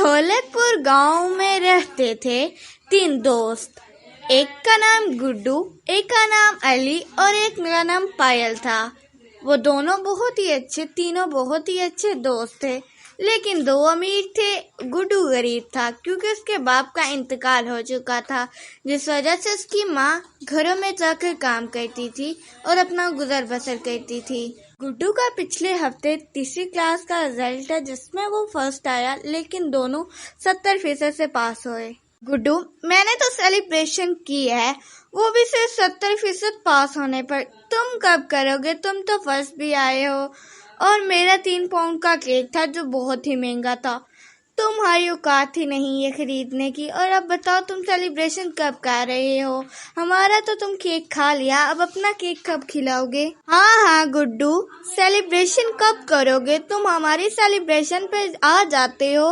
दौलतपुर गांव में रहते थे 3 दोस्त। एक का नाम गुड्डू, एक का नाम अली और एक का नाम पायल था। वो तीनों बहुत ही अच्छे दोस्त थे। लेकिन 2 अमीर थे, गुड्डू गरीब था क्योंकि उसके बाप का इंतकाल हो चुका था, जिस वजह से उसकी माँ घरों में जाकर काम करती थी और अपना गुजर बसर करती थी। गुड्डू का पिछले हफ्ते 3री क्लास का रिजल्ट है जिसमें वो फर्स्ट आया, लेकिन दोनों 70% से पास हुए। गुड्डू, मैंने तो सेलिब्रेशन की है, वो भी सिर्फ 70% पास होने पर। तुम कब करोगे? तुम तो फर्स्ट भी आए हो। और मेरा 3 पाउंड का केक था जो बहुत ही महंगा था। तुम्हारी औकात ही नहीं ये खरीदने की। और अब बताओ तुम सेलिब्रेशन कब कर रहे हो? हमारा तो तुम केक खा लिया, अब अपना केक कब खिलाओगे? हाँ गुड्डू, सेलिब्रेशन कब करोगे? तुम हमारी सेलिब्रेशन पे आ जाते हो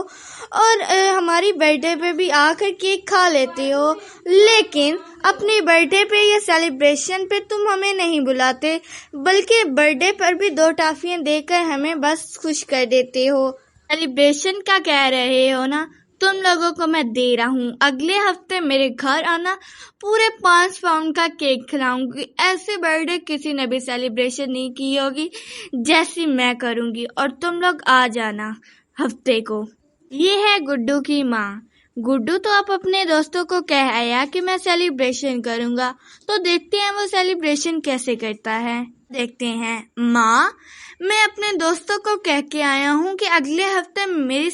और हमारी बर्थडे पे भी आकर केक खा लेते हो, लेकिन अपनी बर्थडे पे या सेलिब्रेशन पे तुम हमें नहीं बुलाते, बल्कि बर्थडे पर भी 2 टॉफियां देकर हमें बस खुश कर देते हो। सेलिब्रेशन का कह रहे हो ना? तुम लोगों को मैं दे रहा हूँ, अगले हफ्ते मेरे घर आना, पूरे 5 पाउंड का केक खिलाऊंगी। ऐसे बर्थडे किसी ने भी सेलिब्रेशन नहीं की होगी जैसी मैं करूंगी, और तुम लोग आ जाना हफ्ते को। ये है गुड्डू की माँ। गुड्डू तो अब अपने दोस्तों को कह आया कि मैं सेलिब्रेशन करूंगा, तो देखते हैं वो सेलिब्रेशन कैसे करता है। देखते हैं। माँ, मैं अपने दोस्तों को कह के आया हूँ कि अगले हफ्ते मेरी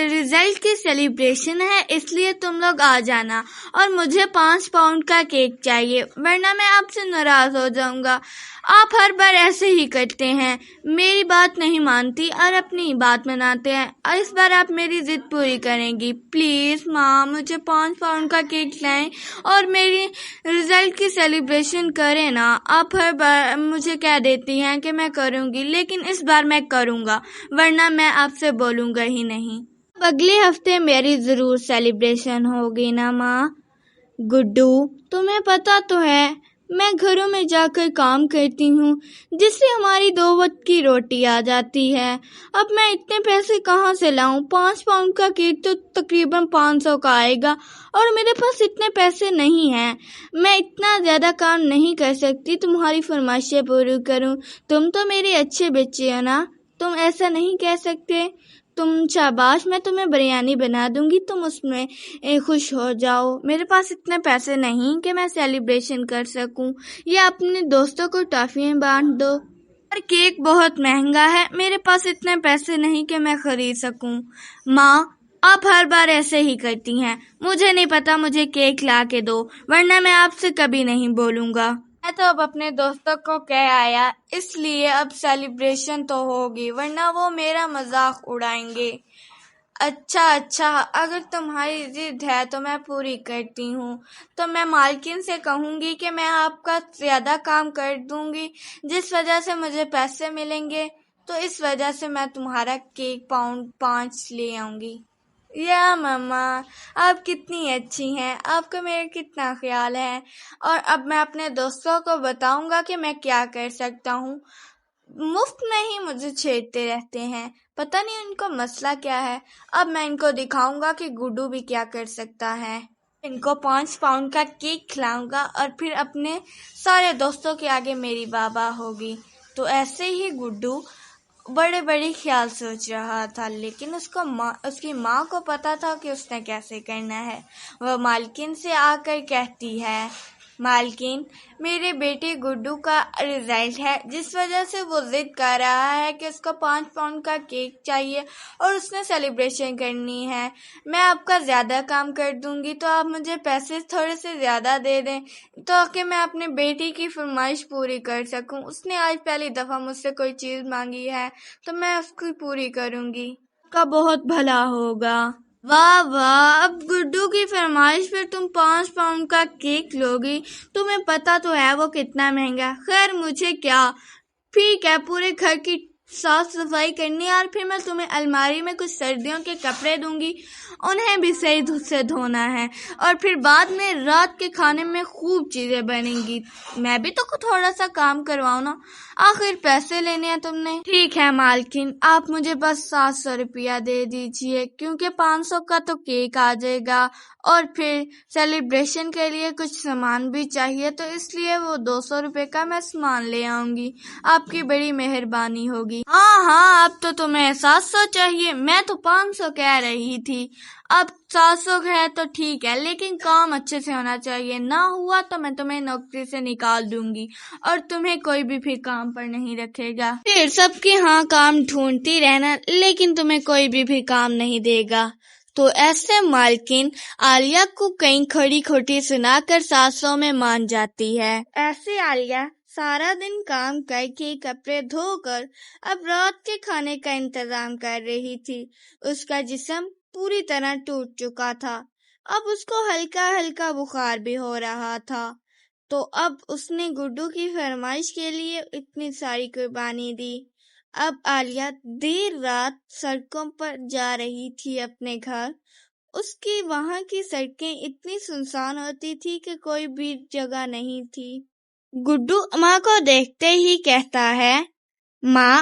रिजल्ट की सेलिब्रेशन है, इसलिए तुम लोग आ जाना, और मुझे 5 पाउंड का केक चाहिए, वरना मैं आपसे नाराज हो जाऊंगा। आप हर बार ऐसे ही करते हैं, मेरी बात नहीं मानती और अपनी बात मनाते हैं, और इस बार आप मेरी जिद पूरी करेंगी। प्लीज माँ, मुझे 5 पाउंड का केक लाएं और मेरी रिजल्ट की सेलिब्रेशन करें ना। आप हर बार मुझे कह देती हैं कि मैं करूंगी, लेकिन इस बार मैं करूंगा, वरना मैं आपसे बोलूंगा ही नहीं। अब अगले हफ्ते मेरी जरूर सेलिब्रेशन होगी ना माँ? गुड्डू, तुम्हें पता तो है मैं घरों में जाकर काम करती हूँ, जिससे हमारी 2 वक्त की रोटी आ जाती है। अब मैं इतने पैसे कहाँ से लाऊं? 5 पाउंड का केक तो तकरीबन 500 का आएगा, और मेरे पास इतने पैसे नहीं हैं। मैं इतना ज्यादा काम नहीं कर सकती तुम्हारी फरमाइशें पूरी करूं। तुम तो मेरे अच्छे बच्चे हो ना, तुम ऐसा नहीं कह सकते। तुम शाबाश, मैं तुम्हें बिरयानी बना दूंगी, तुम उसमें खुश हो जाओ। मेरे पास इतने पैसे नहीं कि मैं सेलिब्रेशन कर सकूं, या अपने दोस्तों को टॉफियां बांट दो। और केक बहुत महंगा है, मेरे पास इतने पैसे नहीं कि मैं खरीद सकूं। माँ, आप हर बार ऐसे ही करती हैं। मुझे नहीं पता, मुझे केक ला के दो, वरना मैं आपसे कभी नहीं बोलूंगा। मैं तो अब अपने दोस्तों को कह आया, इसलिए अब सेलिब्रेशन तो होगी, वरना वो मेरा मजाक उड़ाएंगे। अच्छा, अगर तुम्हारी जिद है तो मैं पूरी करती हूँ। तो मैं मालकिन से कहूँगी कि मैं आपका ज्यादा काम कर दूंगी, जिस वजह से मुझे पैसे मिलेंगे, तो इस वजह से मैं तुम्हारा केक पाउंड 5 ले आऊंगी। या मम्मा, आप कितनी अच्छी हैं, आपका मेरा कितना ख्याल है। और अब मैं अपने दोस्तों को बताऊंगा कि मैं क्या कर सकता हूँ। मुफ्त में ही मुझे छेड़ते रहते हैं, पता नहीं उनको मसला क्या है। अब मैं इनको दिखाऊंगा कि गुड्डू भी क्या कर सकता है। इनको 5 पाउंड का केक खिलाऊंगा और फिर अपने सारे दोस्तों के आगे मेरी वाह होगी। तो ऐसे ही गुड्डू बड़े ख्याल सोच रहा था, लेकिन उसकी माँ को पता था कि उसने कैसे करना है। वह मालकिन से आकर कहती है, मालकिन, मेरे बेटे गुड्डू का रिजल्ट है, जिस वजह से वो जिद कर रहा है कि उसको 5 पाउंड का केक चाहिए और उसने सेलिब्रेशन करनी है। मैं आपका ज्यादा काम कर दूंगी, तो आप मुझे पैसे थोड़े से ज्यादा दे दें, ताकि मैं अपने बेटी की फरमाइश पूरी कर सकूं। उसने आज पहली दफा मुझसे कोई चीज मांगी है, तो मैं उसकी पूरी करूंगी। का बहुत भला होगा। वाह, अब गुड्डू की फरमाइश पर तुम 5 पाउंड का केक लोगी? तुम्हें पता तो है वो कितना महंगा है। खैर, मुझे क्या, ठीक है, पूरे घर की صاف صفائی کرنی ہے، اور پھر میں تمہیں الماری میں کچھ سردیوں کے کپڑے دوں گی، انہیں بھی صحیح سے دھونا ہے، اور پھر بعد میں رات کے کھانے میں خوب چیزیں بنیں گی۔ میں بھی تو تھوڑا سا کام کرواؤں نا، آخر پیسے لینے ہیں تم نے۔ ٹھیک ہے مالکن، آپ مجھے بس 700 روپیہ دے دیجئے، کیونکہ 500 کا تو کیک آ جائے گا، اور پھر سیلیبریشن کے لیے کچھ سامان بھی چاہیے، تو اس لیے وہ 200 روپے کا میں سامان لے آؤں گی۔ آپ کی بڑی مہربانی ہوگی۔ ہاں اب تو تمہیں 700 چاہیے، میں تو 500 کہہ رہی تھی۔ اب 700 ہے تو ٹھیک ہے، لیکن کام اچھے سے ہونا چاہیے، نہ ہوا تو میں تمہیں نوکری سے نکال دوں گی، اور تمہیں کوئی بھی پھر کام پر نہیں رکھے گا۔ پھر سب کے ہاں کام ڈھونڈتی رہنا، لیکن تمہیں کوئی بھی کام نہیں دے گا۔ تو ایسے مالکن عالیہ کو کہیں کھڑی کھوٹی سنا کر 700 میں مان جاتی ہے۔ ایسے عالیہ سارا دن کام کر کے کپڑے دھو کر اب رات کے کھانے کا انتظام کر رہی تھی۔ اس کا جسم پوری طرح ٹوٹ چکا تھا، اب اس کو ہلکا ہلکا بخار بھی ہو رہا تھا، تو اب اس نے گڈو کی فرمائش کے لیے اتنی ساری قربانی دی۔ اب عالیہ دیر رات سڑکوں پر جا رہی تھی اپنے گھر۔ اس کی وہاں کی سڑکیں اتنی سنسان ہوتی تھی کہ کوئی بھی جگہ نہیں تھی۔ گڈو ماں کو دیکھتے ہی کہتا ہے، ماں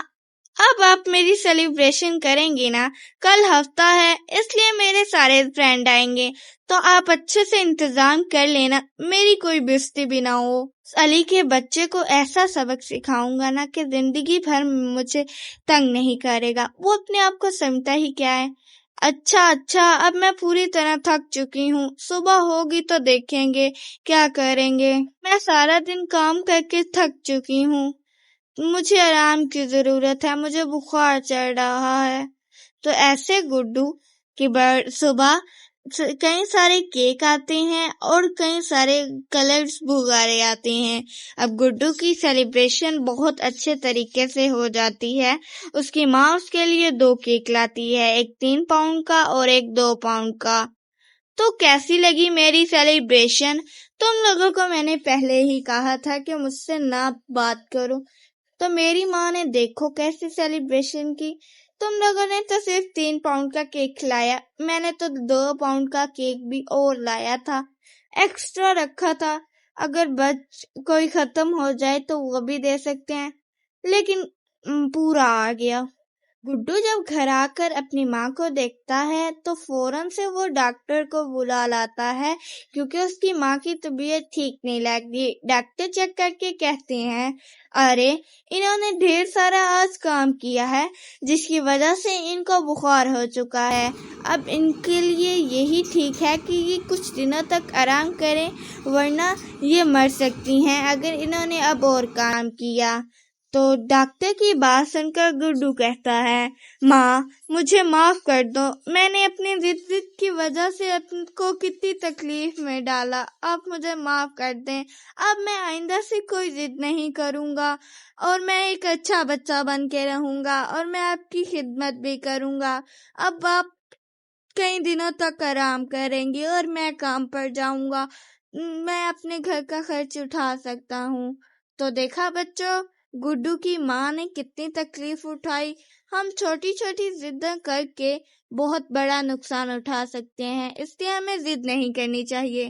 اب آپ میری سیلیبریشن کریں گی نا؟ کل ہفتہ ہے، اس لیے میرے سارے فرینڈ آئیں گے، تو آپ اچھے سے انتظام کر لینا، میری کوئی بےعزتی بھی نہ ہو۔ علی کے بچے کو ایسا سبق سکھاؤں گا نا کہ زندگی بھر مجھے تنگ نہیں کرے گا، وہ اپنے آپ کو سمجھتا ہی کیا ہے۔ اچھا اب میں پوری طرح تھک چکی ہوں، صبح ہوگی تو دیکھیں گے کیا کریں گے۔ میں سارا دن کام کر کے تھک چکی ہوں، مجھے آرام کی ضرورت ہے، مجھے بخار چڑھ رہا ہے۔ تو ایسے گڈو کی صبح کئی سارے کیک آتے ہیں اور کئی سارے کلرز بغارے آتے ہیں۔ اب گڈو کی سیلیبریشن بہت اچھے طریقے سے ہو جاتی ہے۔ اس کی ماں اس کے لیے 2 کیک لاتی ہے، ایک 3 پاؤنڈ کا اور ایک 2 پاؤنڈ کا۔ تو کیسی لگی میری سیلیبریشن؟ تم لوگوں کو میں نے پہلے ہی کہا تھا کہ مجھ سے نہ بات کرو، تو میری ماں نے دیکھو کیسی سیلیبریشن کی۔ تم لوگوں نے تو صرف 3 پاؤنڈ کا کیک کھلایا، میں نے تو 2 پاؤنڈ کا کیک بھی اور لایا تھا، ایکسٹرا رکھا تھا، اگر کوئی ختم ہو جائے تو وہ بھی دے سکتے ہیں، لیکن پورا آ گیا۔ گڈو جب گھر آ کر اپنی ماں کو دیکھتا ہے تو فوراً سے وہ ڈاکٹر کو بلا لاتا ہے، کیونکہ اس کی ماں کی طبیعت ٹھیک نہیں لگتی۔ ڈاکٹر چیک کر کے کہتے ہیں، ارے انہوں نے ڈھیر سارا آج کام کیا ہے، جس کی وجہ سے ان کو بخار ہو چکا ہے۔ اب ان کے لیے یہی ٹھیک ہے کہ یہ کچھ دنوں تک آرام کریں، ورنہ یہ مر سکتی ہیں اگر انہوں نے اب اور کام کیا۔ تو ڈاکٹر کی بات سن کر گڈو کہتا ہے، ماں مجھے معاف کر دو، میں نے اپنی ضد کی وجہ سے آپ کو کتنی تکلیف میں ڈالا، آپ مجھے معاف کر دیں، اب میں آئندہ سے کوئی ضد نہیں کروں گا، اور میں ایک اچھا بچہ بن کے رہوں گا، اور میں آپ کی خدمت بھی کروں گا۔ اب آپ کئی دنوں تک آرام کریں گے اور میں کام پر جاؤں گا، میں اپنے گھر کا خرچ اٹھا سکتا ہوں۔ تو دیکھا بچوں، گڈو کی ماں نے کتنی تکلیف اٹھائی۔ ہم چھوٹی چھوٹی ضدیں کر کے بہت بڑا نقصان اٹھا سکتے ہیں، اس لیے ہمیں ضد نہیں کرنی چاہیے۔